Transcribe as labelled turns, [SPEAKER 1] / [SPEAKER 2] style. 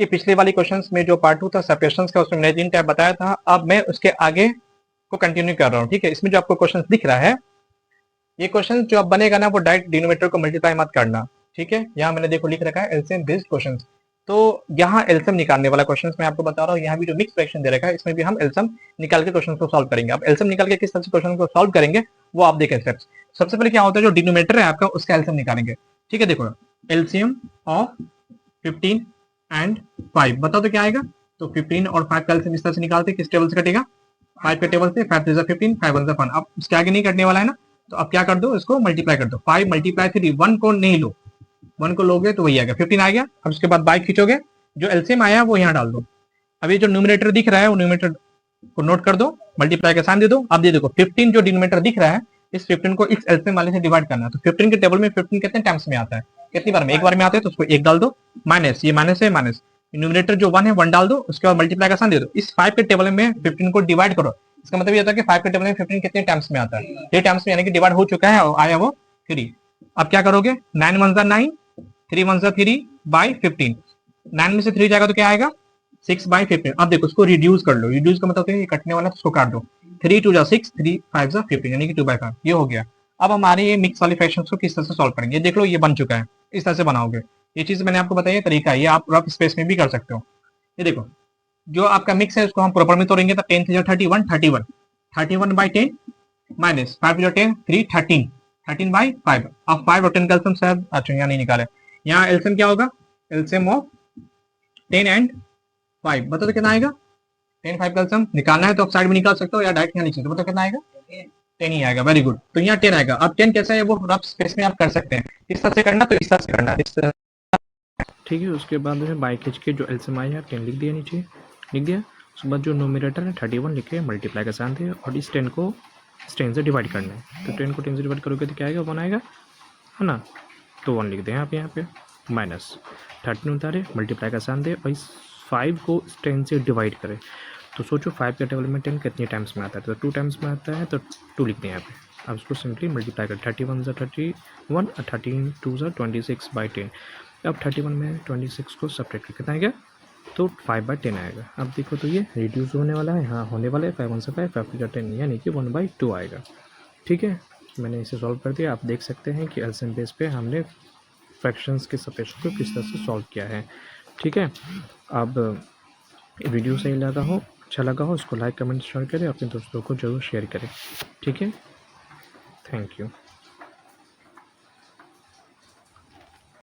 [SPEAKER 1] कि पिछले वाली क्वेश्चंस में जो पार्ट 2 था सेपरेशंस का, उसमें मैंने 3 टाइप बताया था। अब मैं उसके आगे को कंटिन्यू कर रहा हूँ, ठीक है। इसमें जो आपको क्वेश्चन दिख रहा है, ये क्वेश्चन जो अब बनेगा ना, वो डायरेक्ट डिनोमिनेटर को मल्टीप्लाई मत करना, ठीक है। यहाँ मैंने देखो लिख रखा है एलसीएम बेस्ड क्वेश्चन। तो यहाँ एलसीएम निकालने वाला क्वेश्चन मैं आपको बता रहा हूँ। यहाँ भी जो मिक्स फ्रैक्शन दे रखा है, इसमें भी हम एलसीएम निकाल के क्वेश्चन को सॉल्व करेंगे। अब एलसीएम निकाल के किस तरह से क्वेश्चन को सॉल्व करेंगे वो आप देखें स्टेप्स। सबसे पहले क्या होता है, जो डिनोमिनेटर है आपका उसका एलसीएम निकालेंगे, ठीक है। देखो एलसीएम ऑफ 15 एंड 5 बताओ तो क्या आएगा। तो 15 और 5 का एलसीएम इस तरह से निकालते, किस टेबल से कटेगा, 5 के टेबल से। 5 3 15, 5 1 1। अब उसके आगे नहीं कटने वाला है ना, तो अब क्या कर दो, इसको मल्टीप्लाई कर दो। 5 मल्टीप्लाई 3, 1 को नहीं लो, 1 को लोगे तो वही आएगा 15 आ गया। अब उसके बाद बाई खींचोगे, जो एलसीएम आया वो यहाँ डाल दो। अब ये जो न्यूमरेटर दिख रहा है वो न्यूमरेटर को नोट कर दो, मल्टीप्लाई का साइन दे दो। अब ये देखो 15 जो डिनोमिनेटर दिख रहा है, इस 15 को इस एलसीएम वाले से डिवाइड करना है। तो 15 के टेबल में 15 कितने टाइम्स में आता है, कितनी बार में, एक बार में आता है, तो उसको एक डाल दो। माइनस, ये माइनस है, माइनस न्यूमरेटर जो 1 है 1 डाल दो, उसके बाद मल्टीप्लाई का साइन दे दो। इस 5 के टेबल में 15 को डिवाइड करो। इसका मतलब ये होता है कि 5 के टेबल में 15 कितने टाइम्स में आता है, 3 टाइम्स में, यानी कि डिवाइड हो चुका है और आया वो 3। अब क्या करोगे, 9 1 9, 3 1 3 बाई 15। 9 में से 3 जाएगा तो क्या आएगा, 6 बाई 15। अब देखो उसको रिड्यूस कर लो, रिड्यूस का मतलब ये कटने वाला है तो उसको काट दो। 3 2 6, 3 5 15, यानी कि 2/5, ये हो गया। अब हमारे ये मिक्स वाले फ्रैक्शंस को किस तरह से सॉल्व करेंगे, देख लो ये बन चुका है, इस तरह से बनाओगे। ये चीज मैंने आपको बताया तरीका है, ये आप रफ स्पेस में भी कर सकते हो। ये देखो जो आपका मिक्स है उसको हम प्रॉपर में तोड़ेंगे, तो 10 3 31, 31 31 बाई 10 माइनस 5 10 3 13, 13 बाई 5। अब 5 और 10 का एलसीएम शायद, अच्छा यहाँ नहीं निकाले, यहाँ एलसीएम क्या होगा, एलसीएम ऑफ 10 एंड 5 बताओ तो कितना आएगा। 10 5 का एलसीएम निकालना है तो आप साइड में निकाल सकते हो या डायरेक्ट यहाँ लिख सकते हो। बताओ कितना आएगा, 10 ही आएगा। वेरी गुड, तो यहाँ 10 आएगा। अब 10 कैसा है वो रफ स्पेस में आप कर सकते हैं, इस तरह से करना तो इस तरह से करना, इस तरह,
[SPEAKER 2] ठीक है। उसके बाद में बाई खींच के जो एलसीएम आया 10 लिख दिया, नीचे लिख दिया। उसके बाद जो नोमिनेटर है 31 लिख के मल्टीप्लाई का साइन दिया, और इस 10 को इस 10 से डिवाइड करना है। तो 10 को 10 से डिवाइड करोगे तो क्या आएगा, 1 आएगा, है ना। तो 1 लिख दें आप यहाँ पे, माइनस 13 उतारे, मल्टीप्लाई का साइन दे, और इस 5 को इस 10 से डिवाइड करें। तो सोचो 5 के टेबल में 10 कितने टाइम्स में आता है, तो 2 टाइम्स में आता है, तो 2 लिख दें यहाँ पे। अब उसको सिंपली मल्टीप्लाई कर, 31 ज़ा 31, 13 2 ज़ा 26 बाई 10। अब 31 में 26 को सब्ट्रैक्ट कर कितना आएगा, तो 5/10 आएगा। अब देखो तो ये रिड्यूस होने वाला है, हाँ होने वाला है, 5 1 से 5 5 का 10, यानी कि 1/2 आएगा। ठीक है, मैंने इसे सॉल्व कर दिया। आप देख सकते हैं कि एलसीएम बेस पे हमने फ्रैक्शंस के सपेशन को किस तरह से सॉल्व किया है। ठीक है, अब वीडियो सही लगा हो, अच्छा लगा हो, उसको लाइक कमेंट शेयर करें, अपने दोस्तों को ज़रूर शेयर करें। ठीक है, थैंक यू।